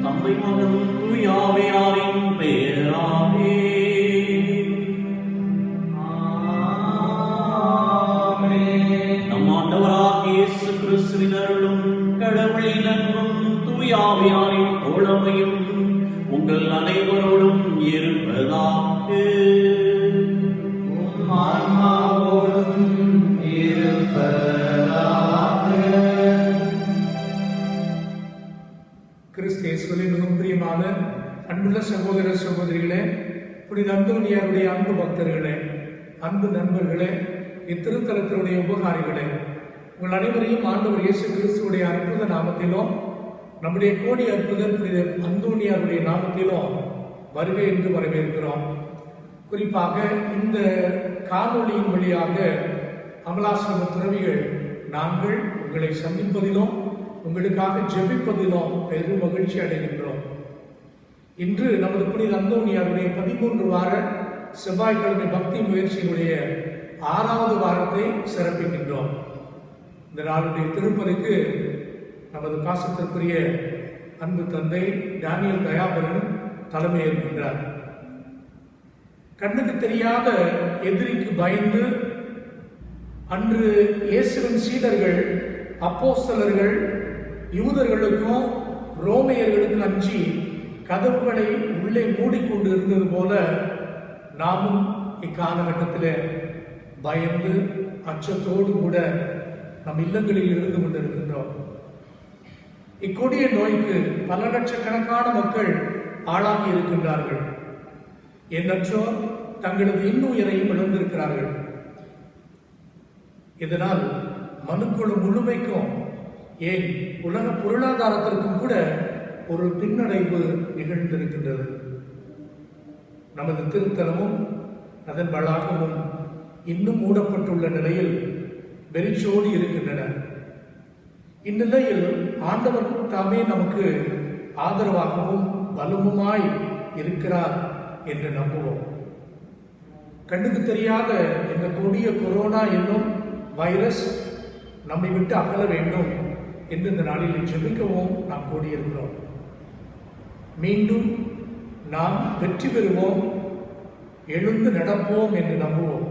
தந்தை மகன் தூயாவியாரின் பெயராலே நம் ஆண்டவராகிய இயேசு கிறிஸ்துவின் அருளும் கடவுளின் அன்பும் தூயாவியாரின் தோழமையும் உங்கள் அனைவரோடும் இருப்பதாக. கிறிஸ்தேசுவின் மிகவும் பிரியமான அன்புள்ள சகோதர சகோதரிகளே, புனித அந்தோனியாருடைய அன்பு பக்தர்களே, அன்பு நண்பர்களே, இத்திருத்தலத்தினுடைய உபகாரிகளே, உங்கள் அனைவரையும் ஆண்டவர் இயேசு கிறிஸ்துவுடைய அற்புத நாமத்திலும் நம்முடைய கோடி அற்புதர் புனித அந்தோனியாருடைய நாமத்திலும் வருகை என்று வரவேற்கிறோம். குறிப்பாக இந்த காணொளியின் வழியாக அமலாசிரம துறவிகள் நாங்கள் உங்களை சந்திப்பதிலும் உங்களுக்காக ஜெபிப்பதிலும் பெரும் மகிழ்ச்சி அடைகின்றோம். இன்று நமது புனித அந்தோனியாருடைய 13 வார செவ்வாய்க்கிழமை பக்தி முயற்சியினுடைய 6வது வாரத்தை சிறப்பிக்கின்றோம். இந்த நாளுடைய திருப்பலிக்கு நமது பாசத்திற்குரிய அன்பு தந்தை டேனியல் தயாபரன் தலைமையேற்கின்றார். கண்ணுக்கு தெரியாத எதிரிக்கு பயந்து அன்று இயேசுவின் சீடர்கள், அப்போஸ்தலர்கள் யூதர்களுக்கும் ரோமையர்களுக்கும் அஞ்சி கதவுகளை உள்ளே மூடிக்கொண்டு இருந்தது போல நாமும் இக்காலகட்டத்தில் பயந்து அச்சத்தோடு கூட நம் இல்லங்களில் இருந்து கொண்டிருக்கின்றோம். இக்கொடிய நோய்க்கு பல லட்சக்கணக்கான மக்கள் ஆளாகி இருக்கின்றார்கள். எண்ணற்றோர் தங்களது இன்னுயிரையும் இழந்திருக்கிறார்கள். இதனால் மனுக்குழு முழுமைக்கும், ஏன் உலக பொருளாதாரத்திற்கும் கூட ஒரு பின்னடைவு நிகழ்ந்திருக்கின்றது. நமது திருத்தலமும் அதன் வளாகமும் இன்னும் மூடப்பட்டுள்ள நிலையில் வெறிச்சோடி இருக்கின்றன. இந்நிலையில் ஆண்டவர் தாமே நமக்கு ஆதரவாகவும் பலமுமாய் இருக்கிறார் என்று நம்புவோம். கண்ணுக்கு தெரியாத இந்த கொடிய கொரோனா என்னும் வைரஸ் நம்மை விட்டு அகல வேண்டும் என்று இந்த நாளில் ஜெபிக்கவும் நாம் கூடியிருக்கிறோம். மீண்டும் நாம் வெற்றி பெறுவோம், எழுந்து நடப்போம் என்று நம்புவோம்.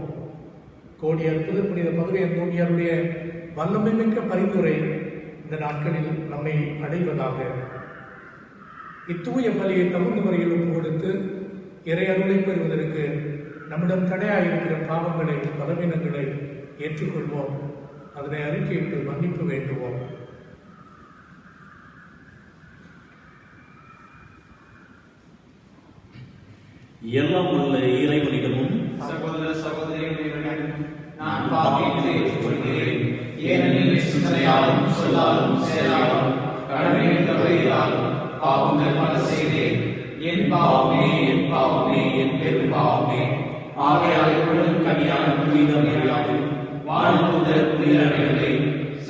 கோடி அற்புத புனித பதுவை அந்தோனியாருடைய வல்லமை மிக்க பரிந்துரை இந்த நாட்களில் நம்மை அடைவதாக. இத்தூய பலியை தகுந்த முறையில் ஒப்பு கொடுத்து இறை அருளை பெறுவதற்கு நம்மிடம் தடையாயிருக்கிற பாவங்களை, பலவீனங்களை ஏற்றுக்கொள்வோம். அதனை அறிக்கையிட்டு மன்னிப்பு வேண்டுவோம். எல்லாம் உள்ள இறைவனிடமும் சகோதர சகோதரிகளிடம் நான் பாவத்தை ஏற்றுக்கொள்கிறேன். ஏனெனில் சிந்தனையாலும் சொல்லாலும் செயலாலும் கடமையின் தவறியாலும் பாவங்கள் பல செய்தேன். என் பாவமே என் பாவமே என் பெரும் பாவமே. ஆகையால் உடன் கனியான புனித மரியாதை வாழ்வுதல் புனிதர்களே,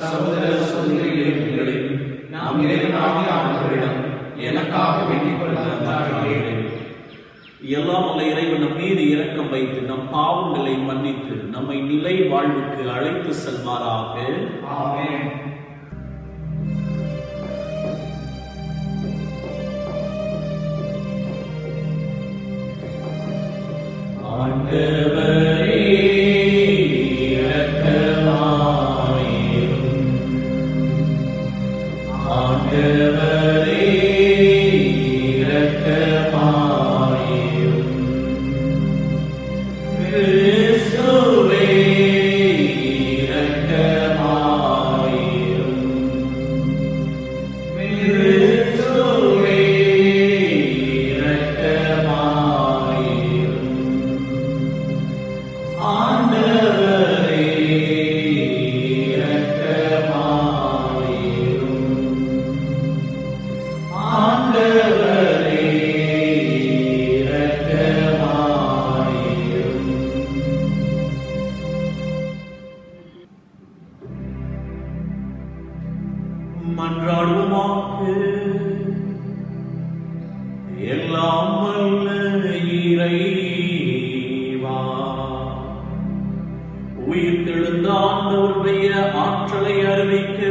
சகோதர சகோதரிகளே, நாம் இறைவனாகிய ஆண்டவரிடம் எனக்காக வேண்டிக் கொள்ள வந்தாடுகிறேன். எல்லாம் உள்ள இறைவன் நம் மீது இரக்கம் வைத்து நம் பாவங்களை மன்னித்து நம்மை நிலை வாழ்வுக்கு அழைத்து செல்வாராக. ஆமென். ஆண்டவரே இரக்கமாயிரும். ஆண்டவரே இரக்கமாயிரும். கிறிஸ்துவே இரக்கமாயிரும். கிறிஸ்துவே இரக்கமாயிரும். ஆண்டவரே இரக்கமாயிரும். ஆண்டவரே இரக்கமாயிரும். மன்றாடுவோமாக. எல்லாம் வல்ல இறைவா, உயிர்த்தெழுந்த ஆண்டவருடைய ஆற்றலை அறிவிக்க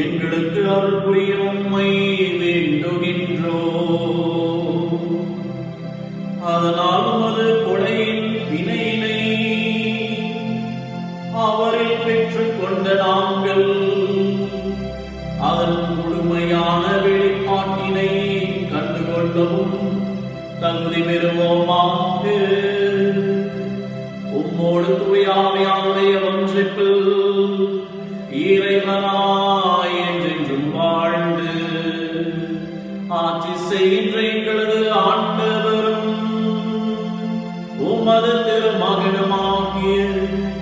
எங்களுக்கு அருள் புரிய உம்மை வேண்டுகின்றோம். அதனால் உமது கொடையின் வினையினை அவரில் பெற்றுக் கொண்ட நாங்கள் அதன் முழுமையான வெளிப்பாட்டினை கண்டுகொள்ளவும் தகுதி பெறுவோமாக. உம்மோடு தூய ஆவியாருடைய ஒன்றிப்பில் இறைவனாய் என்றென்றும் வாழ்ந்து ஆட்சி செய்கின்ற எங்களது ஆண்டவரும் உமது திருமகனுமாகிய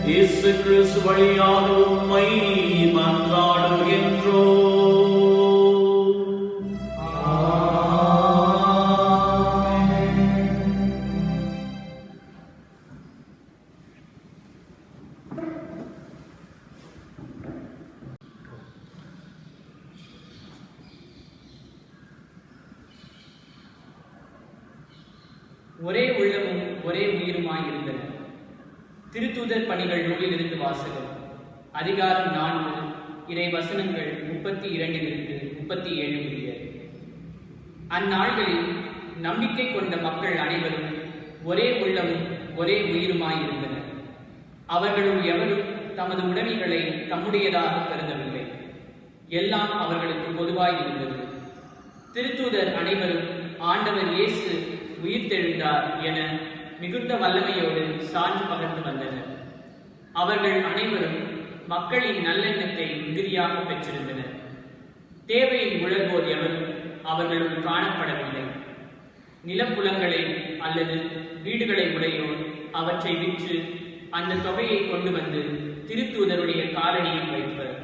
இயேசு கிறிஸ்து வழியாக உம்மை மன்றாடுகின்றோம். ஒரே உள்ளமும் ஒரே உயிருமாய் இருந்தன. திருத்தூதர் பணிகள் நூலிலிருந்து வாசகம். அதிகாரம் 4, இறை வசனங்கள் 32 37 முடிய. அந்நாள்களில் நம்பிக்கை கொண்ட மக்கள் அனைவரும் ஒரே உள்ளமும் ஒரே உயிருமாய் இருந்தனர். அவர்களுள் எவரும் தமது உடைமைகளை தம்முடையதாக கருதவில்லை. எல்லாம் அவர்களுக்கு பொதுவாய் இருந்தது. திருத்தூதர் அனைவரும் ஆண்டவர் இயேசு உயிர்த்தெழுந்தார் என மிகுந்த வல்லமையோடு சான்று பகர்ந்து வந்தனர். அவர்கள் அனைவரும் மக்களின் நல்லெண்ணத்தை மிகுதியாக பெற்றிருந்தனர். தேவையில் உழல்வோர் எவரும் அவர்களுள் காணப்படவில்லை. நிலப்புலங்களை அல்லது வீடுகளை உடையோர் அவற்றை விற்று அந்த தொகையை கொண்டு வந்து திருத்தூதருடைய காலணியில் வைப்பர்.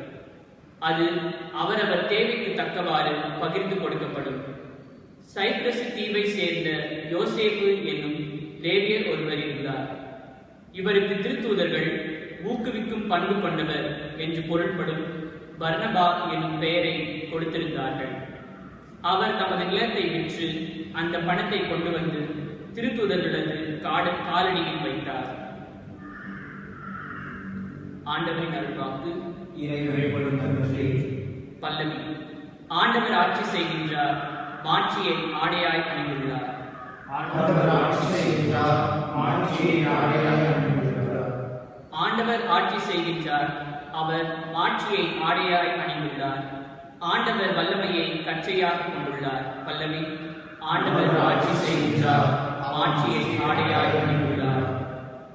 அது அவரவர் தேவைக்கு தக்கவாறு பகிர்ந்து கொடுக்கப்படும். சைப்ரஸ் தீவை சேர்ந்த யோசேப்பு என்னும் லேவியர் ஒருவர் இருந்தார். இவருக்கு திருத்தூதர்கள் ஊக்குவிக்கும் பண்பு கொண்டவர் என்று பொருள்படும் பர்னபா என்னும் பெயரை கொடுத்திருந்தார்கள். அவர் தமது நிலத்தை விற்று அந்த பணத்தை கொண்டு வந்து திருத்தூதர்களது காலடியில் வைத்தார். ஆண்டவரின் அருள்வாக்கு. பல்லவி. ஆண்டவர் ஆட்சி செய்கின்றார், மாட்சியை ஆடையாய் அணிந்துள்ளார். ஆண்டவர் ஆட்சி செய்கின்றார், மாட்சியை ஆடையாய் அணிந்துள்ளார். ஆண்டவர் ஆட்சி செய்கின்றார், அவர் மாட்சியை ஆடையாய் அணிந்துள்ளார். ஆண்டவர் வல்லமையை கச்சையாக கொண்டுள்ளார். பல்லவி. ஆண்டவர் ஆட்சி செய்கின்றார், மாட்சியை ஆடையாய் அணிந்துள்ளார்.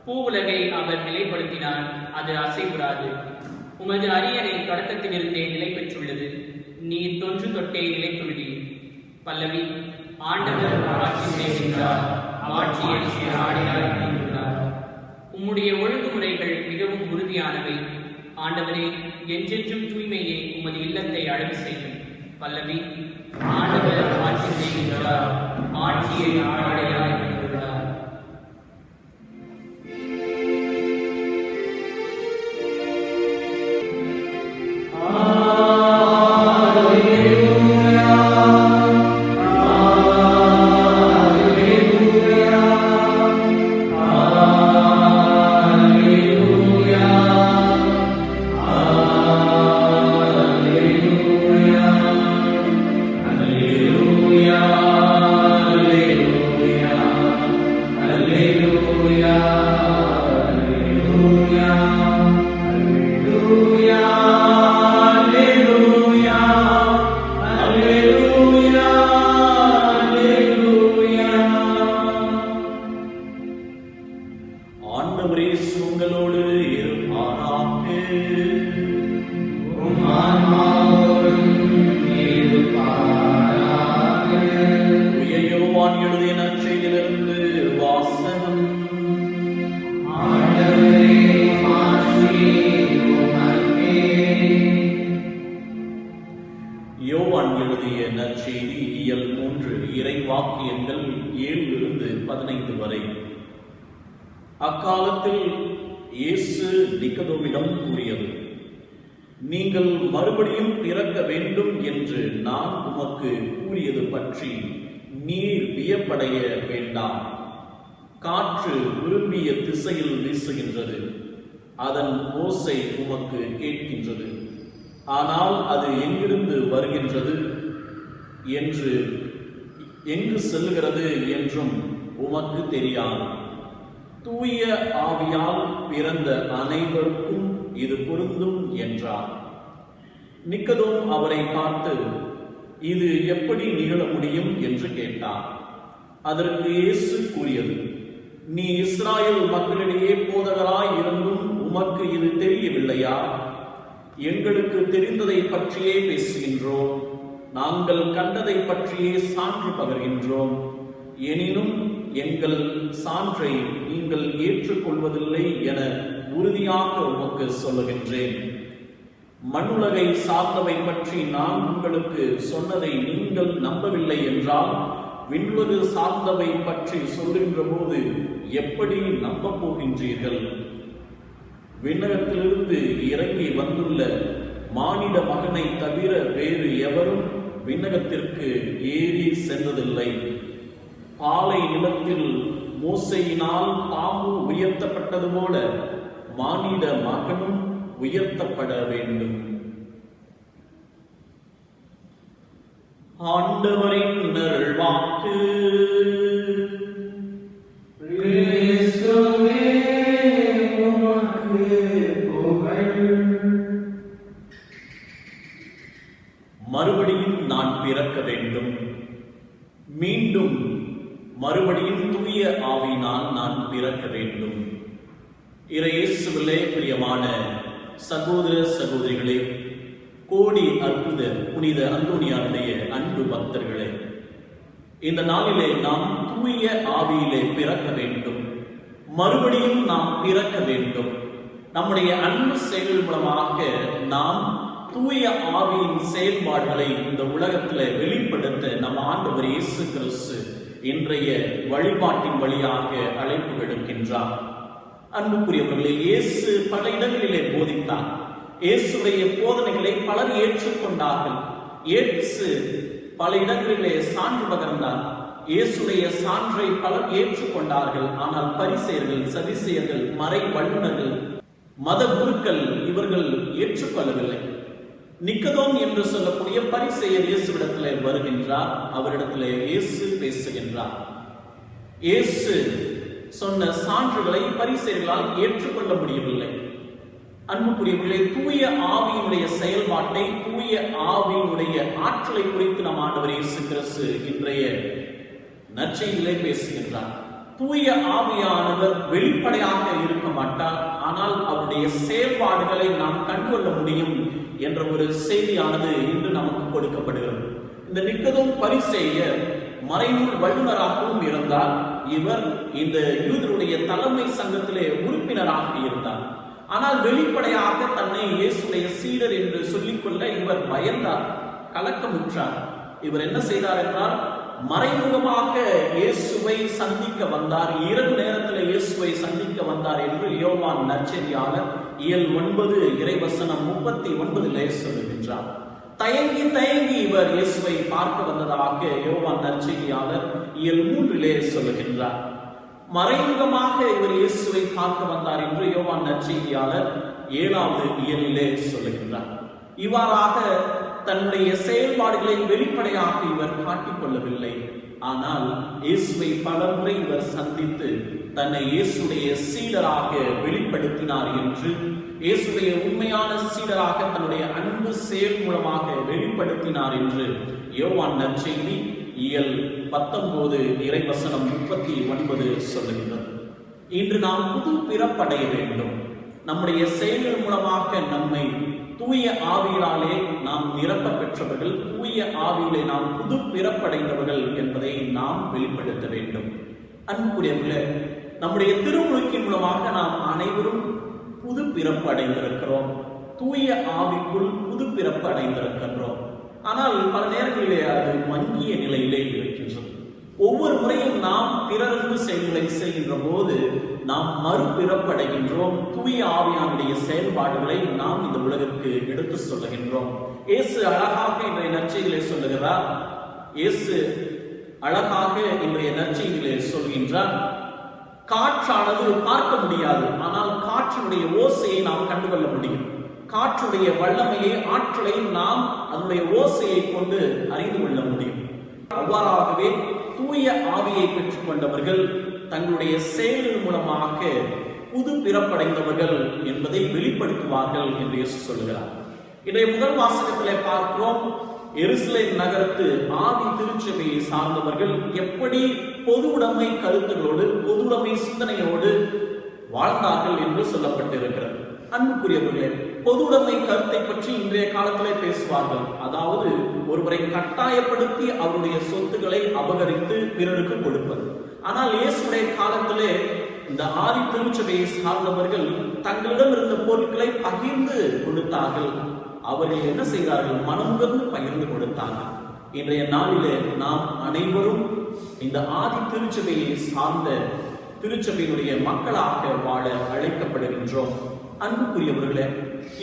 பூவுலகை அவர் நிலைப்படுத்தினார், அது அசைவுறாது. உமது அரியணை தொடக்கத்திலிருந்தே நிலை பெற்றுள்ளது, நீர் தொன்று தொட்டே நிலைத்துள்ளீர். பல்லவி. ஆண்டவர் ஆட்சி செய்கின்றார், ஆட்சியை ஆடையாய் அணிந்துள்ளார். உம்முடைய ஒழுங்குமுறைகள் மிகவும் உறுதியானவை. ஆண்டவரே, என்றென்றும் தூய்மையே உமது இல்லத்தை அழகு செய்யும். பல்லவி. ஆண்டவர் ஆட்சி செய்கின்றார், ஆட்சியை ஆடையாய் அணிந்துள்ளார். ஆண்டவரே உங்களோடு இருப்பாராக. உம் ஆன்மாவோடும் இருப்பாராக. தூய யோவான் எழுதிய நற்செய்தியிலிருந்து வாசகம். ஆண்டவரே, மாட்சி உமக்கே. யோவான் எழுதிய நற்செய்தி இயல் 3 இறைவாக்கியங்கள் 7-15 வரை. அக்காலத்தில் இயேசு நிக்கதோமிடம் கூறியது, நீங்கள் மறுபடியும் பிறக்க வேண்டும் என்று நான் உமக்கு கூறியது பற்றி நீர் வியப்படைய வேண்டாம். காற்று விரும்பிய திசையில் வீசுகின்றது, அதன் ஓசை உமக்கு கேட்கின்றது, ஆனால் அது எங்கிருந்து வருகின்றது என்று எங்கு செல்கிறது என்றும் உமக்கு தெரியாது. தூய ஆவியால் பிறந்த அனைவருக்கும் இது பொருந்தும் என்றார். நிக்கதோம் அவரை பார்த்து, இது எப்படி நிகழ முடியும் என்று கேட்டார். அதற்கு இயேசு கூறியது, நீ இஸ்ராயேல் மக்களிடையே போதகராய் இருந்தும் உமக்கு இது தெரியவில்லையா? எங்களுக்கு தெரிந்ததை பற்றியே பேசுகின்றோம், நாங்கள் கண்டதை பற்றியே சான்று பகர்கின்றோம். எனினும் எங்கள் சான்றை நீங்கள் ஏற்றுக்கொள்வதில்லை என உறுதியாக உமக்கு சொல்லுகின்றேன். மண்ணுலகை சார்ந்தவை பற்றி நான் உங்களுக்கு சொன்னதை நீங்கள் நம்பவில்லை என்றால் விண்ணுலகு சார்ந்தவை பற்றி சொல்லுகின்ற போது எப்படி நம்ப போகின்றீர்கள்? விண்ணகத்திலிருந்து இறங்கி வந்துள்ள மானிட மகனை தவிர வேறு எவரும் விண்ணகத்திற்கு ஏறி சென்றதில்லை. பாலை நிலத்தில் மோசையினால் பாம்பு உயர்த்தப்பட்டது போல மானிட மகனும் உயர்த்தப்பட வேண்டும். ஆண்டவரின் அருள்வாக்கு. கிறிஸ்துவே, உமக்கு புகழ். மறுபடியும் நான் பிறக்க வேண்டும். மீண்டும் மறுபடியும் தூய ஆவியினால் நான் பிறக்க வேண்டும். இயேசுவிலே பிரியமான சகோதர சகோதரிகளே, கோடி அற்புத புனித அந்தோனியாருடைய அன்பு பக்தர்களே, இந்த நாளிலே நாம் தூய ஆவியிலே பிறக்க வேண்டும். மறுபடியும் நாம் பிறக்க வேண்டும். நம்முடைய அன்பு செயல் மூலமாக நாம் தூய ஆவியின் செயல்பாடுகளை இந்த உலகத்தில் வெளிப்படுத்த நம் ஆண்டவர் இயேசு கிறிஸ்து இன்றைய வழிபாட்டின் வழியாக அழைப்பு விடுக்கின்றார். அன்புக்குரியவர்களே, இயேசு பல இடங்களிலே போதித்தார். இயேசுடைய போதனைகளை பலர் ஏற்றுக்கொண்டார்கள். இயேசு பல இடங்களிலே சான்று பகர்ந்தார். இயேசுடைய சான்றை பலர் ஏற்றுக்கொண்டார்கள். ஆனால் பரிசேயர்கள், சதுசேயர்கள், மறை வல்லுநர்கள், மத குருக்கள் இவர்கள் ஏற்றுக்கொள்ளவில்லை. நிக்கதோம் என்று சொல்லக்கூடிய பரிசேயர் இயேசுவிடத்திலே வருகின்றார். அவரிடத்திலே இயேசு பேசுகின்றார். இயேசு சொன்ன சான்றுகளை பரிசேயர்களால் ஏற்றுக்கொள்ள முடியவில்லை. அன்புக்குரியவர்களே, தூய ஆவியினுடைய செயல்பாட்டை, தூய ஆவியினுடைய ஆற்றலை குறித்து நம் ஆண்டவர் இயேசு கிறிஸ்து இன்றைய நற்செய்தியிலே பேசுகின்றார். தூய ஆவியானவர் வெளிப்படையாக இருக்க மாட்டார், ஆனால் அவருடைய செயல்பாடுகளை நாம் கண்டுகொள்ள முடியும் என்ற ஒரு செய்தியானது இன்று நமக்கு கொடுக்கப்படுகிறது. இந்த நிக்கதோம் பரிசேயர் மறைநூல் வல்லுநராகவும் இருந்தார். இவர் இந்த யூதருடைய தலைமை சங்கத்திலே உறுப்பினராக இருந்தார். ஆனால் வெளிப்படையாக தன்னை இயேசுடைய சீடர் என்று சொல்லிக்கொள்ள இவர் பயந்தார், கலக்கமுற்றார். இவர் என்ன செய்தார் என்றால், மறைமுகமாக இயேசுவை சந்திக்க வந்தார், இரவு நேரத்தில் இயேசுவை சந்திக்க வந்தார் என்று யோவான் நற்செய்தியாளர் இயல் 9 இறைவசனம் 39 சொல்லுகின்றார். தயங்கி தயங்கி இவர் இயேசுவை பார்க்க வந்ததாக யோவான் நற்செய்தியாளர் இயல் 3 சொல்லுகின்றார். மறைமுகமாக இவர் இயேசுவை பார்க்க வந்தார் என்று யோவான் நற்செய்தியாளர் 7வது இயலிலே சொல்லுகின்றார். இவ்வாறாக தன்னுடைய செயல்பாடுகளை வெளிப்படையாக இவர் காட்டிக் கொள்ளவில்லை. ஆனால் இயேசுவை பலமுறை இவர் சந்தித்து தன்னை இயேசுடைய சீடராக வெளிப்படுத்தினார் என்று, இயேசுடைய உண்மையான சீடராக தன்னுடைய அன்பு செயல் மூலமாக வெளிப்படுத்தினார் என்று யோவான் நற்செய்தி இயல் 19 இறைவசனம் 39 சொல்லுகின்றது. இன்று நாம் புது பிறப்படைய வேண்டும். நம்முடைய செயல்கள் மூலமாக நம்மை தூய ஆவியினாலே நாம் நிரப்ப பெற்றவர்கள், தூய ஆவியிலே நாம் புது பிறப்படைந்தவர்கள் என்பதை நாம் வெளிப்படுத்த வேண்டும். அன்புக்குரியவர்களே, நம்முடைய திருமுழுக்கின் மூலமாக நாம் அனைவரும் புது பிறப்பு அடைந்திருக்கிறோம், தூய ஆவிக்குள் புது பிறப்பு அடைந்திருக்கின்றோம். ஆனால் பல நேரங்களிலே அது மங்கிய நிலையிலே இருக்கின்றது. ஒவ்வொரு முறையும் நாம் பிறரன்பு செயல்களை செய்கின்ற போது நாம் மறுபிறப்படைகின்றோம். தூய ஆவியானுடைய செயல்பாடுகளை நாம் இந்த உலகிற்கு எடுத்து சொல்லுகின்றோம். இயேசு அழகாக இன்றைய நற்செய்தியிலே சொல்லுகிறார். இயேசு அழகாக இன்றைய நற்செய்தியிலே சொல்கின்றார், காற்றானது பார்க்க முடியாது, ஆனால் காற்றினுடைய ஓசையை நாம் கண்டுகொள்ள முடியும். காற்றுடைய வல்லமையை, ஆற்றலை நாம் அதனுடைய ஓசையை கொண்டு அறிந்து கொள்ள முடியும். அவ்வாறாகவே தூய ஆவியை பெற்றுக் கொண்டவர்கள் தங்களுடைய செயல்கள் மூலமாக புது பிறப்படைந்தவர்கள் என்பதை வெளிப்படுத்துவார்கள் என்று இயேசு சொல்லுகிறார். இன்றைய முதல் வாசகத்திலே பார்க்கிறோம், எருசலேம் நகரத்து ஆதி திருச்சபையை சார்ந்தவர்கள் எப்படி பொது உடைமை கருத்துகளோடு, பொது உடைமை சிந்தனையோடு வாழ்ந்தார்கள் என்று சொல்லப்பட்டிருக்கிறது. அன்புக்குரியவர்களே, பொது உடைமை கருத்தை பற்றி இன்றைய காலத்திலே பேசுவார்கள். அதாவது ஒருவரை கட்டாயப்படுத்தி அவருடைய சொத்துக்களை அபகரித்து பிறருக்கு கொடுப்பது. ஆனால் இயேசுடைய காலத்திலே இந்த ஆதி திருச்சபையை சார்ந்தவர்கள் தங்களிடம் இருந்த பொருட்களை பகிர்ந்து கொடுத்தார்கள். அவர்கள் என்ன செய்தார்கள்? மனமுகர்ந்து பகிர்ந்து கொடுத்தார்கள். இன்றைய நாளிலே நாம் அனைவரும் இந்த ஆதி திருச்சபையை சார்ந்த திருச்சபையினுடைய மக்களாக வாழ அழைக்கப்படுகின்றோம். அன்புக்குரியவர்களே,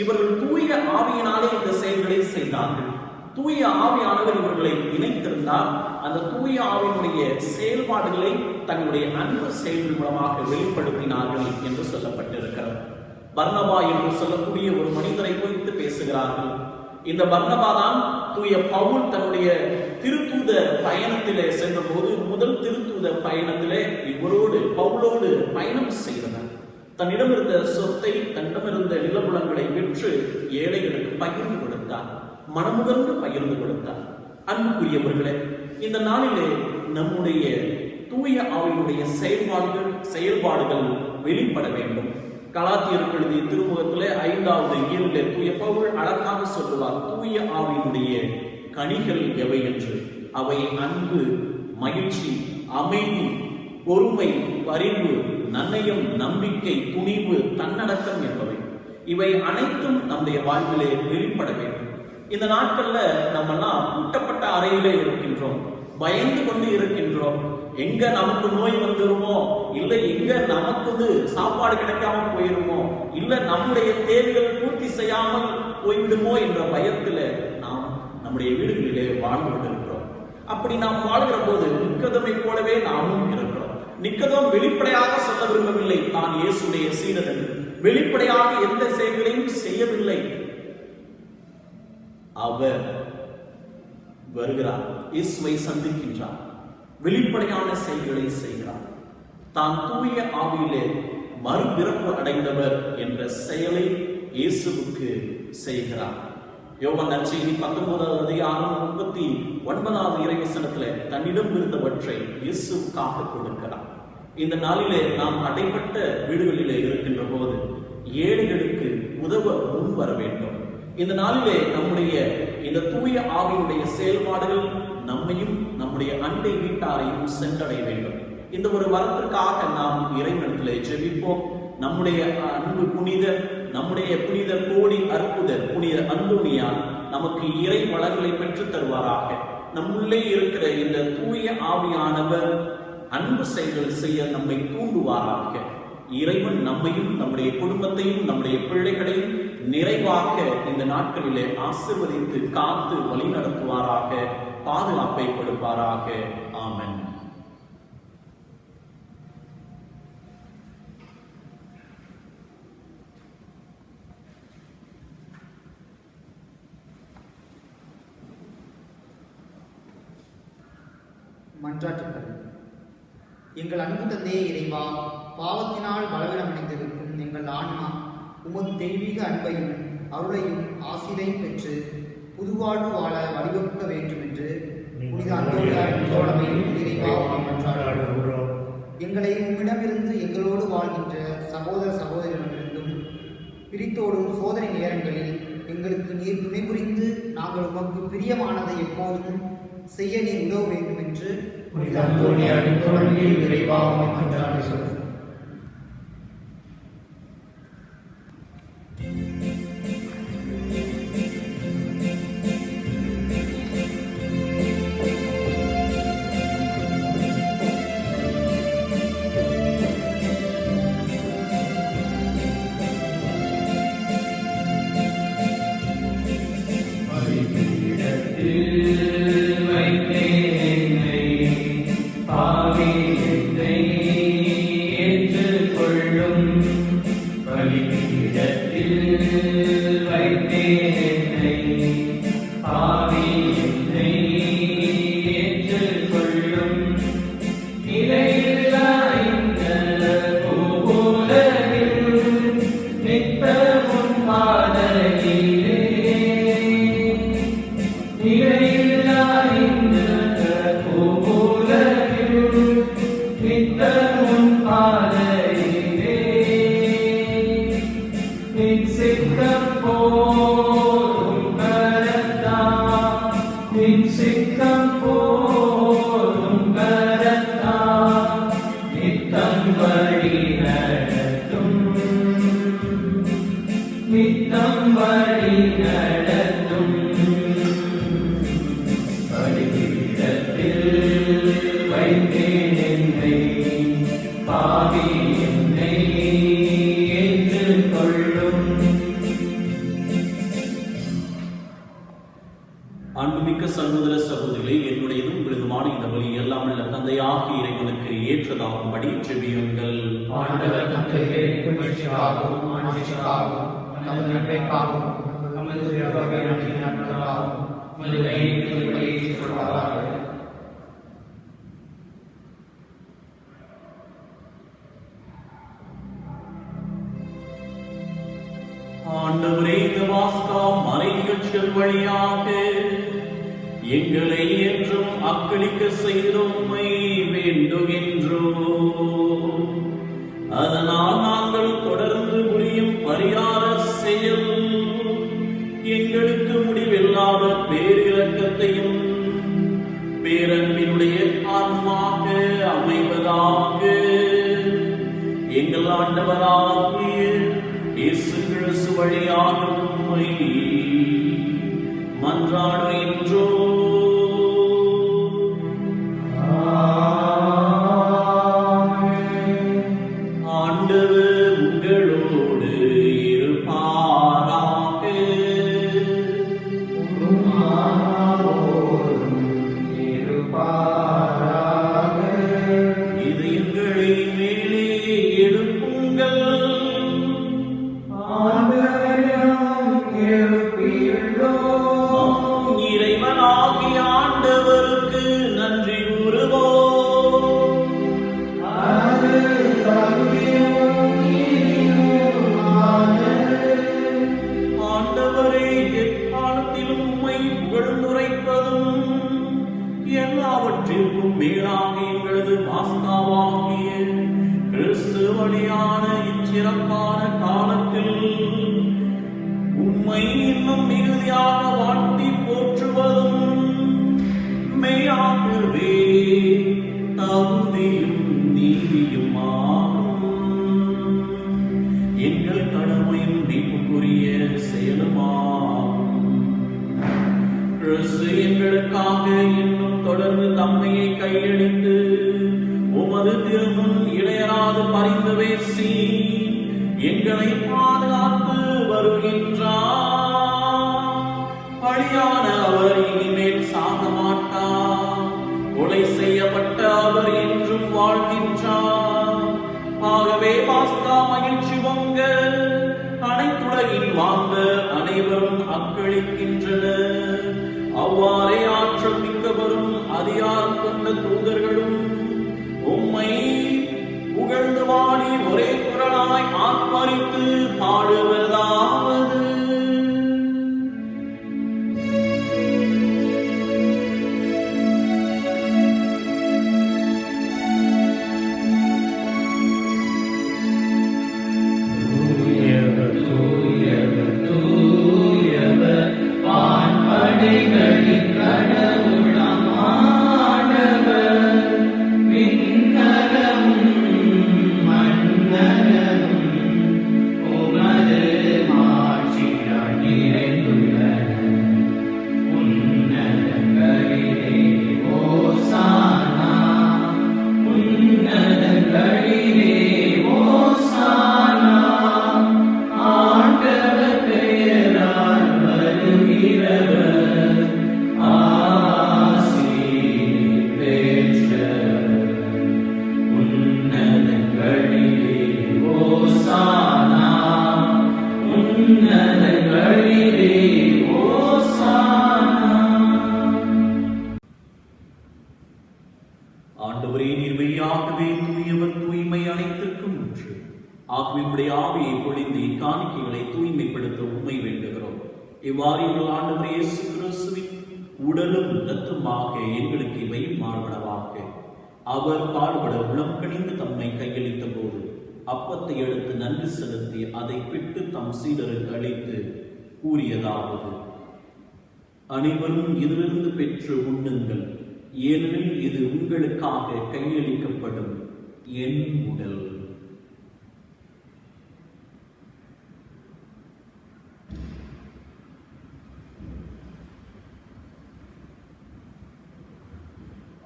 இவர்கள் தூய ஆவியினாலே இந்த செயல்களை செய்தார்கள். தூய ஆவியானவர் இவர்களை இணைத்திருந்தால் அந்த தூய ஆவியினுடைய செயல்பாடுகளை தங்களுடைய அன்பு செயல்கள் மூலமாக வெளிப்படுத்தினார்கள் என்று சொல்லப்பட்டிருக்கிறது. பர்னபா என்று சொல்லக்கூடிய ஒரு மனிதரை குறித்து பேசுகிறார்கள். இந்த பர்னபா தான் தூய பவுல் தன்னுடைய திருத்தூத பயணத்திலே சென்ற போது, முதல் திருத்தூத பயணத்திலே இவரோடு பவுலோடு பயணம் செய்தனர். தன்னிடம் இருந்த சொத்தை, தன்னிடமிருந்த நிலபுலங்களை விற்று ஏழைகளுக்கு பகிர்ந்து கொடுத்தார், மனமுகர்ந்து பகிர்ந்து கொடுத்தார். அன்புக்குரியவர்களே, இந்த நாளிலே நம்முடைய தூய ஆவியினுடைய செயல்பாடுகள் வெளிப்பட வேண்டும். கலாத்தியருக்கு எழுதிய திருமுகத்திலே 5வது இயலிலே தூய பவுல் அழகாக சொல்லுவார், தூய ஆவியினுடைய கனிகள் எவை என்று. அவை அன்பு, மகிழ்ச்சி, அமைதி, பொறுமை, பரிவு, நன்னயம், நம்பிக்கை, துணிவு, தன்னடக்கம் என்பவை. இவை அனைத்தும் நம்முடைய வாழ்விலே வெளிப்பட வேண்டும். இந்த நாட்கள்ல நம்மெல்லாம் ஊட்டப்பட்ட அறையிலே இருக்கின்றோம், பயந்து கொண்டு இருக்கின்றோம். எங்க நமக்கு நோய் வந்துருமோ, இல்லை எங்க நமக்கு சாப்பாடு கிடைக்காம போயிருமோ, இல்ல நம்முடைய தேவைகள் பூர்த்தி செய்யாமல் போய்விடுமோ என்ற பயத்துல நாம் நம்முடைய வீடுகளிலே வாழ்ந்து கொண்டிருக்கிறோம். அப்படி நாம் வாழ்கிற போது நிக்கதமை போலவே நாமும் இருக்கிறோம். நிக்கதம் வெளிப்படையாக சொல்ல விரும்பவில்லை தான் இயேசுடைய சீடர் என்று. வெளிப்படையாக எந்த செயல்களையும் செய்யவில்லை. அவர் வருகிறார், இயேசுவை சந்திக்கின்றார், வெளிப்படையான செயல்களை செய்கிறார். தான் தூய ஆவியிலே மறுபிறப்பு அடைந்தவர் என்ற செயலை இயேசுவுக்கு செய்கிறார். யோவான் நற்செய்தி 19வது அதிகாரம் 39வது இறைவசனத்திலே தன்னிடம் இருந்தவற்றை இயேசுவுக்காக கொடுக்கிறார். இந்த நாளிலே நாம் அடைப்பட்ட வீடுகளிலே இருக்கின்ற போது ஏழைகளுக்கு உதவ முன் வர வேண்டும். இந்த நாளிலே நம்முடைய இந்த தூய ஆவியுடைய செயல்பாடுகள் நம்மையும் நம்முடைய அண்டை வீட்டாரையும் சென்றடைய வேண்டும். இந்த ஒரு வரத்திற்காக நாம் இறைவனிடத்திலே ஜெபிப்போம். நம்முடைய அன்பு புனிதர், நம்முடைய புனிதர் கோடி அற்புதர் புனித அந்தோனியார் நமக்கு இறை வளங்களை பெற்றுத் தருவாராக. நம்முள்ளே இருக்கிற இந்த தூய ஆவியானவர் அன்பு செயல்கள் செய்ய நம்மை தூண்டுவாராக. இறைவன் நம்மையும் நம்முடைய குடும்பத்தையும் நம்முடைய பிள்ளைகளையும் நிறைவாக இந்த நாட்களிலே ஆசீர்வதித்து காத்து வழி நடத்துவாராக, பாதுகாப்பை கொடுப்பாராக. ஆமென். மன்றாட்டுக்கள். எங்கள் அன்பு தந்தையே இறைவா, பாவத்தினால் பலவீனமடைந்திருக்கும் எங்கள் ஆன்மா உமது தெய்வீக அன்பையும் அருளையும் ஆசிரையும் பெற்று புதுவாழ்வு வாழ வழிவகுக்க வேண்டும் என்று புனித அந்தோனியாரின் தோழமையில் இறைவா மன்றாடுகிறோம். எங்களை உம்மிடமிருந்து எங்களோடு வாழ்கின்ற சகோதர சகோதரிகளிடமிருந்தும் பிரித்தோடும் சோதனை நேரங்களில் எங்களுக்கு நீர் துணை புரிந்து நாங்கள் உமக்கு பிரியமானதை எப்போதும் செய்ய நீர் உதவ வேண்டும் என்று புனித அந்தோனியாரின் தோழமையில் இறைவா மன்றாடுகிறோம். அன்புமிக்க சகோதர சகோதரிகளே, என்னுடையதும் உங்களுதுமான இந்த வழி எல்லாம் உள்ள தந்தையாகிய இறைவனுக்கு ஏற்றதாகும்படி ஜெபியுங்கள். ஆண்டவர் தந்தையே, புகழ்ச்சிக்காகவும் மகிழ்ச்சிக்காகவும் நமது நன்மைக்காகவும் நமது இறைவனின் நன்மைக்காகவும் உமது கையிலிருந்து ஏற்றுக்கொள்வாராக. ஆண்டவரே, இந்த வாஸ்கா மறை நிகழ்ச்சிகள் வழியாக எங்களை என்றும் அக்களிக்க செய்தோமை வேண்டுகின்றோம். அதனால் நாங்கள் தொடர்ந்து புரியும் பரிகார செயல் எங்களுக்கு முடிவில்லாத பேரிரக்கத்தையும் பேரன்பினுடைய காரணமாக அமைவதாக. எங்கள் ஆண்டவராகிய இயேசு கிறிஸ்து வழியாக உம்மை மன்றாடுகின்றோம். ஆண்டவர் உங்களோடு இருப்பாராக. இதயங்களை மேலே எழுப்புங்கள். இறைவனாகிய ஆண்டவருக்கு நன்றி கூறுவோம். ஆண்டவரே, எக்காலத்திலும் உம்மை புகழ்ந்துரைப்பதும் எல்லாவற்றிற்கும் மேலாக எங்களது பாஸ்காவாகிய கிறிஸ்து வழியான இச்சிறப்பான காலத்தில் உம்மை இன்னும் மிகுதியாக வாழ்த்தி போற்றுவதும் மெய்யாகவே தகுதியும் நீதியுமாகும். எங்கள் கடமையும் மீட்புக்குரிய செயலுமாகும். கிறிஸ்து எங்களுக்காக இன்னும் தொடர்ந்து தம்மையை கையளித்து உமது திருமுன் இடையராது பரிந்து பேசி எங்களை பாதுகாத்து வருகின்றார். பலியான அவர் இனிமேல் சாக மாட்டார். கொலை செய்யப்பட்ட அவர் என்றும் வாழ்கின்றார். ஆகவே பாஸ்கா மகிழ்ச்சி பொங்க அனைத்துலகின் வாழ்ந்த அனைவரும் அக்களிக்கின்றனர். அவ்வாறே ஆற்றல் மிக்கவரும் அதிகாரம் கொண்ட தூதர்களும் உம்மை புகழ்ந்து வாடி ஒரே குரலாய் ஆர்ப்பரித்து பாடுவதாவது. ஆண்டவரே, நீர் மெய்யாகவே தூயவர், தூய்மை அனைத்திற்கும் ஒன்று. ஆகவே உம்முடைய ஆவியை பொழிந்து இக்காணிக்கைகளை தூய்மைப்படுத்த உண்மை வேண்டுகிறோம். இவ்வாறு எங்கள் ஆண்டவர் இயேசு கிறிஸ்துவின் உடலும் இரத்தமாக எங்களுக்கு இவை மாறுபடவாக. அவர் பாடுபட உளம் கனிந்து தம்மை கையளித்த போது அப்பத்தை எடுத்து நன்றி செலுத்தி அதை பிட்டு தம் சீடருக்கு அளித்து கூறியதாவது: அனைவரும் இதிலிருந்து பெற்று உண்ணுங்கள், ஏனெனில் இது உங்களுக்காக கையளிக்கப்படும் என் உடல்.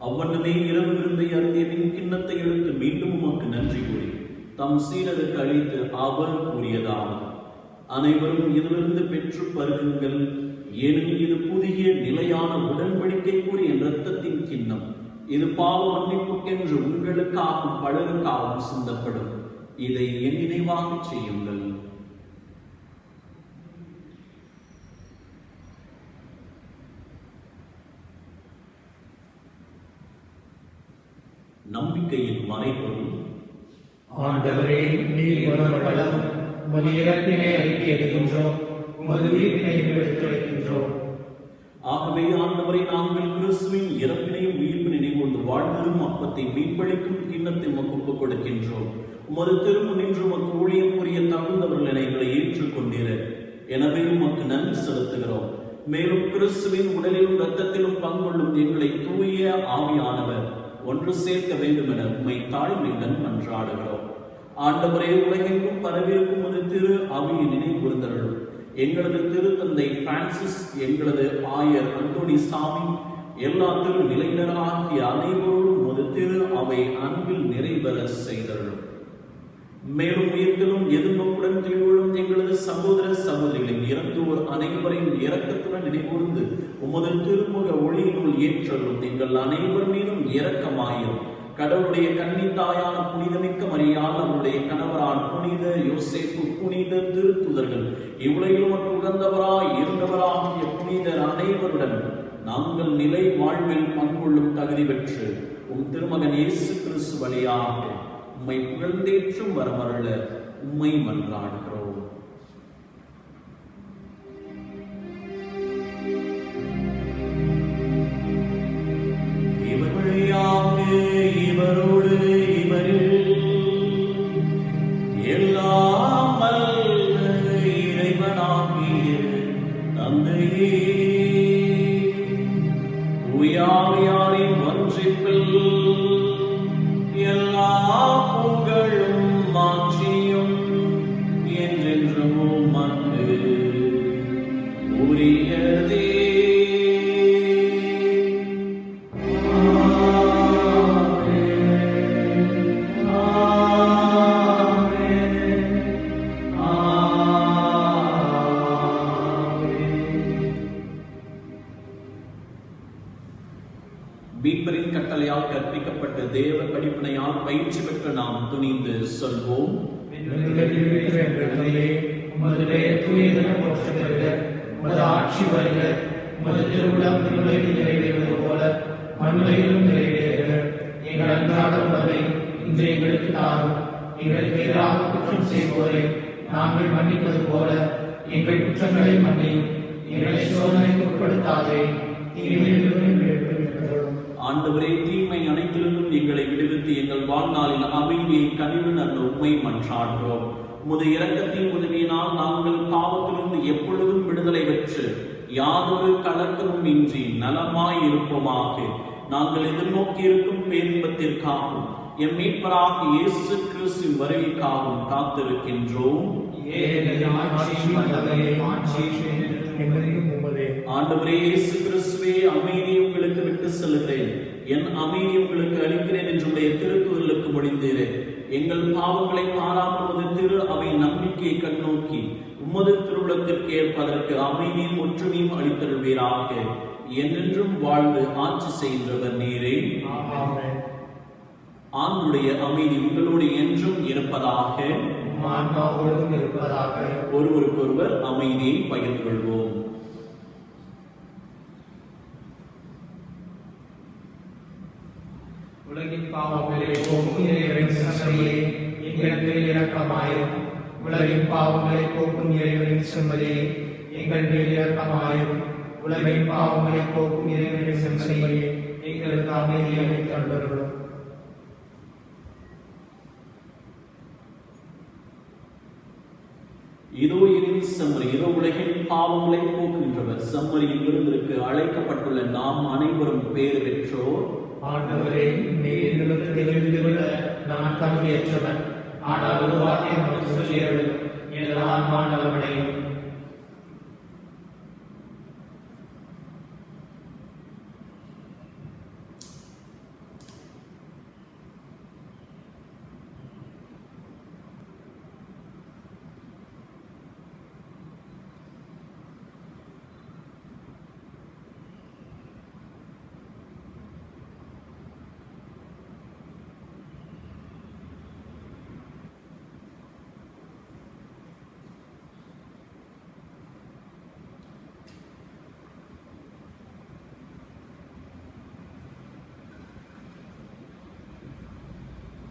அவ்வண்ணமே இரவு விருந்தை அருந்தியபின் கிண்ணத்தை எடுத்து மீண்டும் உமக்கு நன்றி கூறி தம் சீடருக்கு அளித்து அவர் கூறியதாவது: அனைவரும் இதிலிருந்து பெற்று பருகுங்கள், ஏனெனில் இது புதிய நிலையான உடன்படிக்கைக்குரிய இரத்தத்தின் கிண்ணம். இது பாவ மன்னிப்புக்கென்று உங்களுக்காகவும் பலருக்காகவும் சிந்தப்படும். இதை என் நினைவாக செய்யுங்கள். நம்பிக்கையின் மறைபொருள். ஆண்டவரே, நீர் வருமளவும் உமது இறப்பினை அறிக்கையிடுகின்றோம், உமது உயிர்ப்பினையும் எடுத்துரைக்கின்றோம். ஆகவே ஆண்டவரை, நாங்கள் கிறிஸ்துவின் இறப்பினையும் உயிர்ப்பினை நினைவுகொண்டு வாழ்ந்தரும் அப்பத்தை மீன்பளிக்கும் கிண்ணத்தை உமக்கு ஒப்புக் கொடுக்கின்றோம். உமது திருமுன் நின்று உமக்கு ஊழியம் புரிய தகுந்தவர்கள் எங்களை ஏற்றுக்கொண்டீர. எனவே உமக்கு நன்றி செலுத்துகிறோம். மேலும் கிறிஸ்துவின் உடலிலும் இரத்தத்திலும் பங்கொள்ளும் எங்களை தூய ஆவியானவர் ஒன்று சேர்க்க வேண்டும் என உம்மை தாழ்மையுடன் மன்றாடுகிறோம். ஆண்டவரே, உலகெங்கும் பரவிருக்கும் ஒரு திரு அவையை நினைவுறுந்தருளும். எங்களது திருத்தந்தை பிரான்சிஸ், எங்களது ஆயர் அந்தோணி சாமி, எல்லா திரு நிலையினராகிய அனைவரோடும் ஒரு திரு அவை அன்பில் நிறைவேற செய்தருளும். மேலும் உயிர்களும் எதிர்நோக்குடன் திகழும் எங்களது சகோதர சகோதரிகளின் இறந்தோர் அனைவரையும் இரக்கத்துடன் நினைவுகூர்ந்து உமது திருமுக ஒளியினுள் ஏற்றலும். எங்கள் அனைவர் மீதும் இரக்கமாயிரும். கடவுளுடைய கன்னித்தாயான புனிதமிக்க மரியாள், அவருடைய கணவரான புனித யோசேப்பு, புனித திருத்துதர்கள், இவ்வுலகிலும் உகந்தவராய் இருந்தவராகிய புனிதர் அனைவருடன் நாங்கள் நிலை வாழ்வில் பங்கொள்ளும் தகுதி பெற்று உம் திருமகன் இயேசு கிறிஸ்து வழியாக உம்மை புகழ்ந்தேற்றும் வரமருள உம்மை மன்றாடுகிறோம். இவர் வழியாக இவரோடு இவரில் எல்லாம் வல்ல இறைவனாகிய தந்தையே, தூயாவியாரின் ஒன்றிப்பில் எல்லா புகழும் மாட்சியும் என்றென்றும் உமக்கு உரியதே. மீட்பரின் கட்டளையால் கற்பிக்கப்பட்ட தேவ படிப்பினையால் பயிற்சி பெற்ற நாம் துணிந்து சொல்வோம். விண்ணுலகில் இருக்கிற எங்கள் தந்தையே, உமது பெயர் தூயதென போற்றப் பெறுக. உமது ஆட்சி வருக. உமது திருவுளம் விண்ணுலகில் நிறைவேறுவது போல மண்ணுலகிலும் நிறைவேறுக. எங்கள் அன்றாட உணவை இன்று எங்களுக்கு தாரும். எங்களுக்கு எதிராக குற்றம் செய்வோரை நாங்கள் மன்னிப்பது போல எங்கள் குற்றங்களை மன்னியும். எங்களை சோதனைக்கு உட்படுத்தாதே, தீமையிலிருந்து எங்களை விடுவித்தருளும். ஆண்டவரே, தீமை அனைத்திலிருந்தும் எங்களை விடுவித்து எங்கள் வாழ்நாளில் அமைதியை கனிவு நல்ல உண்மை மன்றாடுகிறோம். உமது இரக்கத்தின் உதவியினால் நாங்கள் பாவத்திலிருந்து எப்பொழுதும் விடுதலை பெற்று யாதொரு கலக்கமும் இன்றி நலமாய் இருப்போமாக. நாங்கள் எதிர்நோக்கி இருக்கும் பேரின்பத்திற்காகவும் எம் மீட்பராக இயேசு கிறிஸ்துவின் வருகைக்காகவும் காத்திருக்கின்றோம். ஆண்டவரே இயேசு கிறிஸ்துவே, அமைதியை உங்களுக்கு விட்டு செல்கிறேன், என் அமைதியை உங்களுக்கு அளிக்கிறேன் என்று உடைய திருத்துதலுக்கு மொழிந்தீரே. எங்கள் பாவங்களை பாராமல் திரு அவை நம்பிக்கையை கண்ணோக்கி உமது திருவுளத்திற்கு ஏற்பதற்கு அமைதியும் ஒற்றுமையும் அளித்தருள்வீராக. என்றென்றும் வாழ்ந்து ஆட்சி செய்கின்றவர் நீரே. ஆண்டுடைய அமைதி உங்களோடு என்றும் இருப்பதாக. ஒருவருக்கொருவர் அமைதியை பகிர்ந்து கொள்வோம். உலகின் பாவங்களை போக்கும் இறைவனின் எங்கள் மேல் இரக்கமாயிரும். உலகின் பாவங்களை போக்கும் இறைவனின் செம்மறியே, எங்கள் மேல் இரக்கமாயிரும். உலகின் பாவங்களை போக்கும் இறைவனின் செம்மறியே, எங்களுக்கு அமைதியை தந்தருளும். இதோ இறைவன் செம்மறி, இதோ உலகின் பாவங்களை போக்குகின்றவர். செம்மறியின் விருந்திற்கு அழைக்கப்பட்டுள்ள நாம் அனைவரும் பேறு பெற்றோர். ஆண்டவரே, நீர் நிலத்திலிருந்து விட நான் தகுதியற்றவன். ஆனால் ஒரு வார்த்தை நமக்கு சொல்லியருளும், எனது ஆன்மா நலமடையும்.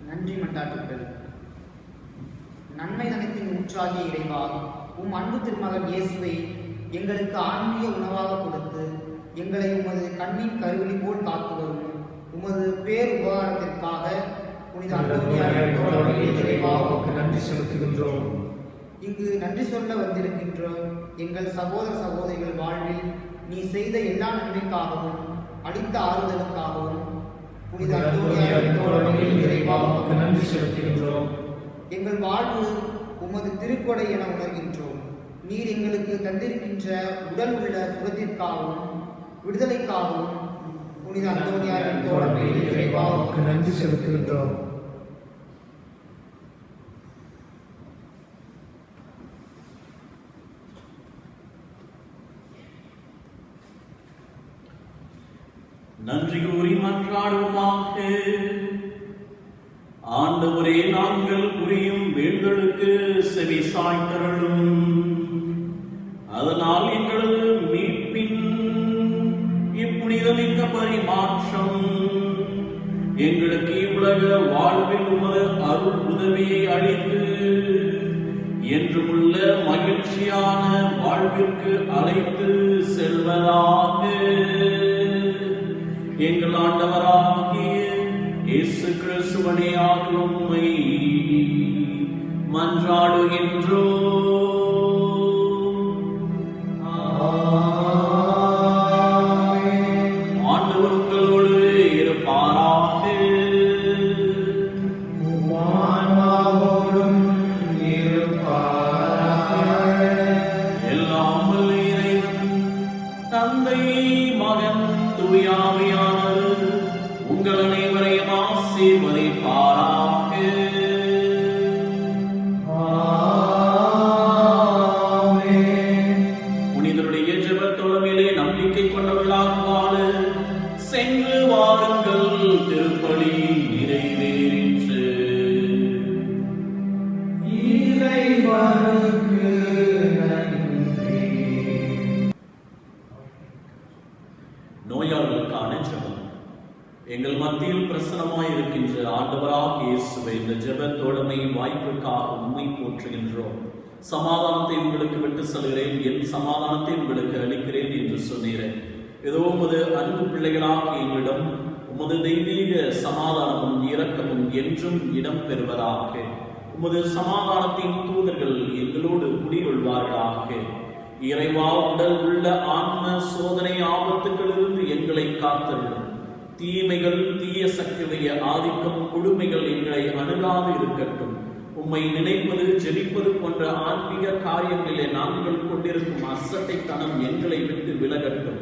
நன்றி மன்றாட்டுகள். நன்மை தனத்தின் ஊற்றாகிய இறைவா, உம் அன்பு திருமகன் இயேசுவை எங்களுக்கு ஆன்மீக உணவாக கொடுத்து எங்களை உமது கண்ணின் கருவிழி போல் காத்து வரும் உமது பேர் உபகாரத்திற்காக புனித அந்தோனியாருக்கு நன்றி செலுத்துகின்றோம். இங்கு நன்றி சொல்ல வந்திருக்கின்றோம். எங்கள் சகோதர சகோதரிகள் வாழ்வில் நீ செய்த எல்லா நன்மைக்காகவும் அளித்த ஆறுதலுக்காகவும் புனித இறைவாவுக்கு நன்றி செலுத்துகின்றோம். எங்கள் வாழ்வு உமது திருக்கொடை என உணர்கின்றோம். நீர் எங்களுக்கு தந்திருக்கின்ற உடல் உள்ள சுகத்திற்காகவும் விடுதலைக்காகவும் புனித அந்தோனியாரின் தோழமையில் இறைவாவுக்கு நன்றி செலுத்துகின்றோம். நன்றி கூறி மன்றாடுவோமாக. ஆண்டவரே, நாங்கள் புரியும் வேண்டுதலுக்கு செவி சாய்த்தருளும். அதனால் எங்களது மீட்பின் இப்புனிதமிக்க பரிமாற்றம் எங்களுக்கு இவ்வுலக வாழ்வில் உமது அருள் உதவியை அளித்து என்றுமுள்ள மகிழ்ச்சியான வாழ்விற்கு அழைத்து செல்வதாக. எங்கள் ஆண்டவராகிய இயேசு கிறிஸ்துவனையாக உம்மை மன்றாடுகின்றோம். ஆண்டவர் ஆவியானவர் உங்கள் அனைவரையும் ஆசீர்வதிப்பாராக. புனிதருடைய ஜெபத்தோளமிலே நம்பிக்கை கொண்டவர்களாக வாழ சென்று வாருங்கள். திருப்பலி நிறைவேறிற்று. நோயாளர்களுக்கான ஜெபம். எங்கள் மத்தியில் பிரசன்னமாய் இருக்கின்ற ஆண்டவராகிய இயேசுவே, இந்த ஜெபத்தோழமை வாய்ப்புக்காக உம்மை போற்றுகின்றோம். சமாதானத்தை உங்களுக்கு விட்டு செல்கிறேன், என் சமாதானத்தை உங்களுக்கு அளிக்கிறேன் என்று சொன்னீரேன். ஏதோ உமது அன்பு பிள்ளைகளாக எங்களிடம் உமது தெய்வீக சமாதானமும் இரக்கமும் என்றும் இடம் பெறுவதாக. உமது சமாதானத்தின் தூதர்கள் எங்களோடு குடிகொள்வார்களாக. இறைவா, உடல் உள்ள ஆன்ம சோதனை ஆபத்துகளிலிருந்து எங்களை காத்தருளும். தீமைகள், தீய சக்தியுடைய ஆதிக்கம், கொடுமைகள் எங்களை அணுகாது இருக்கட்டும். உம்மை நினைப்பது, ஜெபிப்பது போன்ற ஆன்மீக காரியங்களிலே நாங்கள் கொண்டிருக்கும் அசட்டைத்தனம் எங்களை விட்டு விலகட்டும்.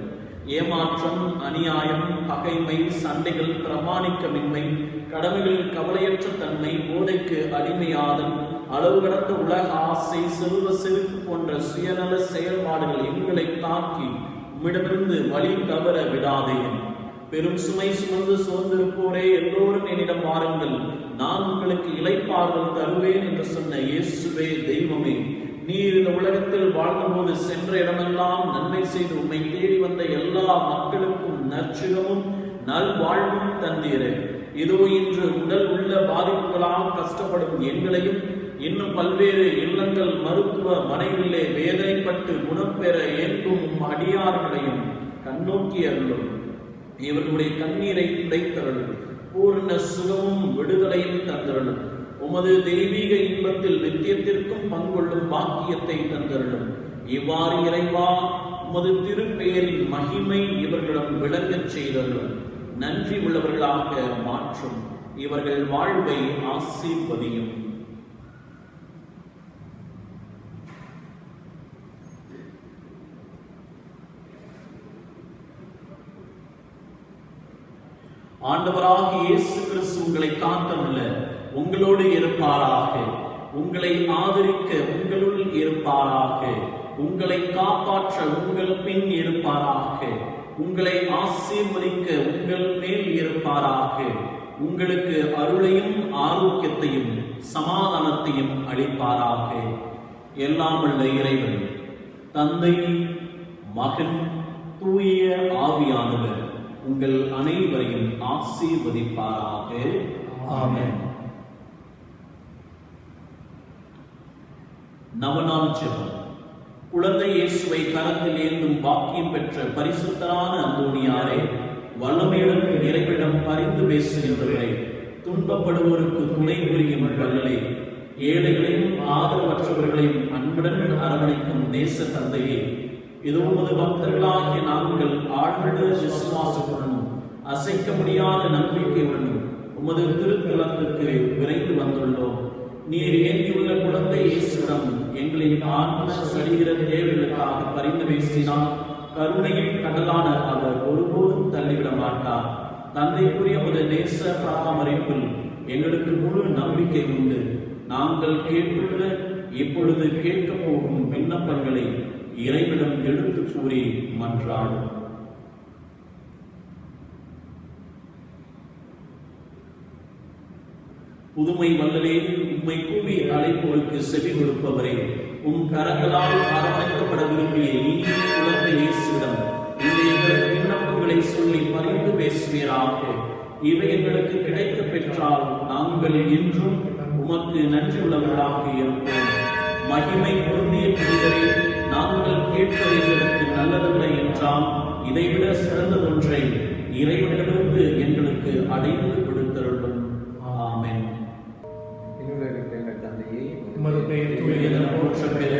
ஏமாற்றம், அநியாயம், பகைமை, சண்டைகள், பிரமாணிக்கமின்மை, கடமைகளில் கவலையற்ற தன்மை, போதைக்கு அடிமையாதல், அளவு கடந்த உலக ஆசை, செல்வ செருக்கு போன்ற சுயநல செயல்பாடுகள் எங்களை தாக்கி உம்மிடமிருந்து வழி தவற விடாதேயும். பெரும் சுமை சுமந்து சோர்ந்திருப்போரே, எல்லோரும் என்னிடம் வாருங்கள், நான் உங்களுக்கு இளைப்பாறுதல் தருவேன் என்று சொன்ன இயேசுவே, தெய்வமே, நீர் இந்த உலகத்தில் வாழ்ந்தபோது சென்ற இடமெல்லாம் நன்மை செய்து உம்மை தேடி வந்த எல்லா மக்களுக்கும் நற்சுகமும் நல்வாழ்வும் தந்தீரே. இதோ இன்று உடல் உள்ள பாதிப்புகளால் கஷ்டப்படும் எங்களையும், இன்னும் பல்வேறு இல்லங்கள், மருத்துவ மனைகளிலே வேதனைப்பட்டு குணம் பெற ஏற்கும் அடியார்களையும் கண்ணோக்கி அருளும். இவர்களுடைய கண்ணீரை துடைத்தருளும். பூர்ண சுகமும் விடுதலையும் தந்தருளும். உமது தெய்வீக இன்பத்தில் நித்தியத்திற்கும் பங்கொள்ளும் பாக்கியத்தை தந்தருளும். இவ்வாறு இறைவா, உமது திருப்பெயரின் மகிமை இவர்களிடம் விளங்கச் செய்தருளும். நன்றி உள்ளவர்களாக மாற்றும். இவர்கள் வாழ்வை ஆசீர்வதியும். ஆண்டவராகிய இயேசு கிறிஸ்து உங்களை காத்தருள உங்களோடு இருப்பாராக. உங்களை ஆதரிக்க உங்களுள் இருப்பாராக. உங்களை காப்பாற்ற உங்கள் பின் இருப்பாராக. உங்களை ஆசீர்வதிக்க உங்கள் மேல் இருப்பாராக. உங்களுக்கு அருளையும் ஆரோக்கியத்தையும் சமாதானத்தையும் அளிப்பாராக. எல்லாம் உள்ள இறைவன், தந்தை, மகன், தூய ஆவியானவர் உங்கள் அனைவரையும் ஆசீர்வதிப்பாராக. ஆமென். நவநாள் ஜெபம். குழந்தை இயேசுவை கரத்தில் ஏந்தும் பாக்கியம் பெற்ற பரிசுத்தரான அந்தோணியாரே, வல்லமையுடன் இறைவிடம் பரிந்து பேசுகின்றவரே, துன்பப்படுவோருக்கு துணை புரியும் வள்ளலே, ஏழைகளையும் ஆதரவற்றவர்களையும் அன்புடன் அரவணைக்கும் நேச தந்தையே, இது உமது பக்தர்களாகிய நாங்கள் ஆழ்ந்த விசுவாசத்துடனும் அசைக்க முடியாத நம்பிக்கையுடனும் உமது திருத்தலத்திற்கு விரைந்து வந்துள்ளோம். நீர் ஏந்தியுள்ள குழந்தை இயேசுவிடம் எங்களின் ஆன்ம சரீர தேவைகளுக்காக பரிந்து பேசினார். கருணையின் கடலான அவர் ஒருபோதும் தள்ளிவிட மாட்டார். தந்தைக்குரிய ஒரு நேச பராமரிப்பில் எங்களுக்கு முழு நம்பிக்கை உண்டு. நாங்கள் கேட்டுள்ள, இப்பொழுது கேட்கப் போகும் விண்ணப்பங்களை இறைவிடம் எடுத்து கூறி மன்றாடும். புதுமை வல்லலே, உம்மை கூவி அழைப்போருக்கு செவி கொடுப்பவரே, உம் கரங்களால் அரவணைக்கப்பட விரும்பிய இனிய குழந்தை இயேசுவிடம் இந்த எங்கள் விண்ணப்பங்களை சொல்லி பரிந்து பேசுவீராக. இவை எங்களுக்கு கிடைக்க பெற்றால் நாங்கள் என்றும் உமக்கு நன்றியுள்ளவர்களாக இருப்போம். மகிமை பொருந்திய புனிதரே, நாங்கள் கேட்பது எங்களுக்கு நல்லதில்லை என்றால் இதைவிட சிறந்ததொன்றை இறைவனிடமிருந்து எங்களுக்கு அடைந்து கொடுத்தருளும். ஆமென். உமது பெயர் தூயதென போற்றப் பெற,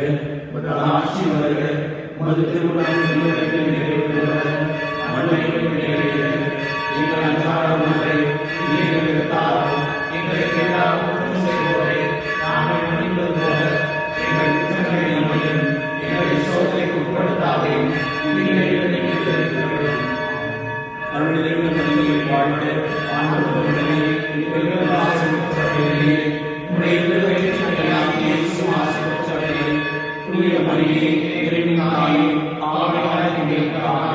உமது ஆட்சி வருக, உமது திருவுளம் விண்ணுலகில் நிறைவேறுவதாக மண்ணுலகிலும் நிறைவேறுக. எங்கள் அன்றாட உணவை நீர் எங்களுக்கு தாரும். எங்களுக்கு எதிராக குற்றம் செய்வோரை நாங்கள் மன்னிப்பது போல எங்கள் குற்றங்களை மன்னியும். எங்களை சோதனைக்கு உட்படுத்தாதேயும், தீமையிலிருந்து எங்களை விடுவித்தருளும். அருள் நிறைந்த வாழ்க. ஆண்டவரே, எங்கள் ஆசி பெற்றவரே, உம்முடைய திருவயிற்றின் இயேசு ஆசி பெற்றவரே, தூய மரியே, இறைவனின் தாயே, பாவிகளாகிய எங்களுக்காக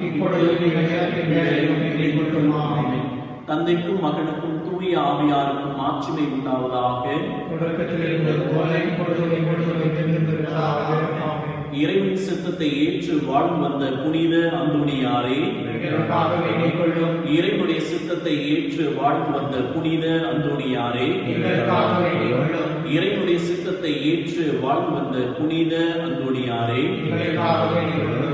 இப்பொழுது எங்கள் இறப்பின் வேளையிலும் வேண்டிக் கொள்ளும். ஆமென். தந்தைக்கும் மகனுக்கும் தூய ஆவியாருக்கும் ஆட்சிமை உண்டாவதாக. தொடக்கத்தில் இருந்தது போல இப்பொழுதும் எப்பொழுதும் என்றென்றும் ஆமென். இறைவன் சித்தத்தை ஏற்று வாழ்ந்து வந்த புனித அந்தோணியாரே, எங்களுக்காக வேண்டிக் கொள்ளும். இறைவனுடைய சித்தத்தை ஏற்று வாழ்ந்து வந்த புனித அந்தோணியாரே, எங்களுக்காக வேண்டிக் கொள்ளும். இறைவனுடைய சித்தத்தை ஏற்று வாழ்ந்து வந்த புனித அந்தோணியாரே, எங்களுக்காக வேண்டிக் கொள்ளும்.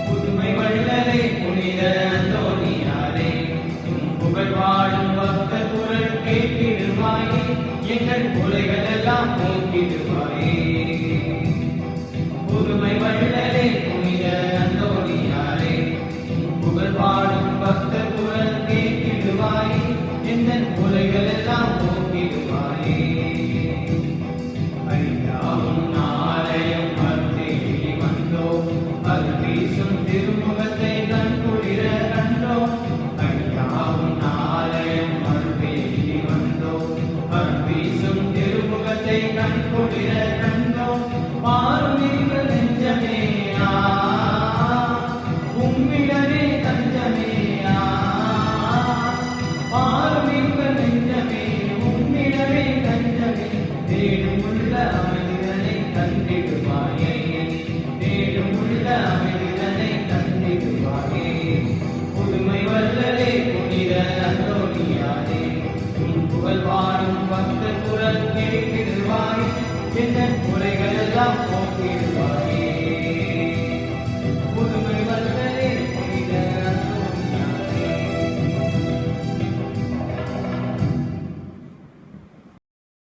புதுமை வள்ளலே புனித அந்தோணியாரே, உம் புகழ் வாழும் பக்த குரல் கேட்டிடுவாயே, எங்கள் குறைகள் எல்லாம் போக்கிடுவாயே.